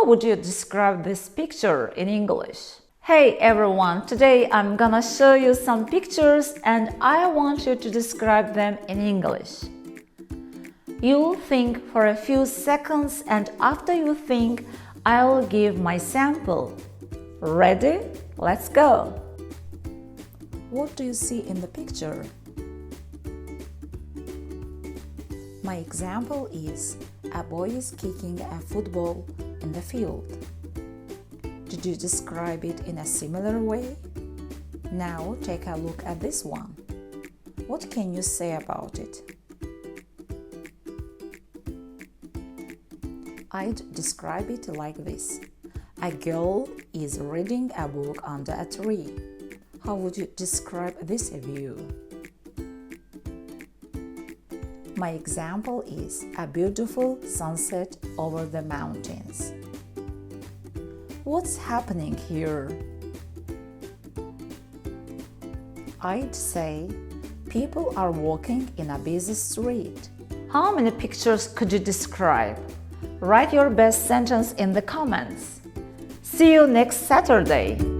How would you describe this picture in English? Hey everyone, today I'm gonna show you some pictures and I want you to describe them in English. You'll think for a few seconds and after you think, I'll give my sample. Ready? Let's go! What do you see in the picture? My example is, a boy is kicking a football in the field. Did you describe it in a similar way? Now take a look at this one. What can you say about it? I'd describe it like this. A girl is reading a book under a tree. How would you describe this view? My example is a beautiful sunset over the mountains. What's happening here? I'd say people are walking in a busy street. How many pictures could you describe? Write your best sentence in the comments. See you next Saturday!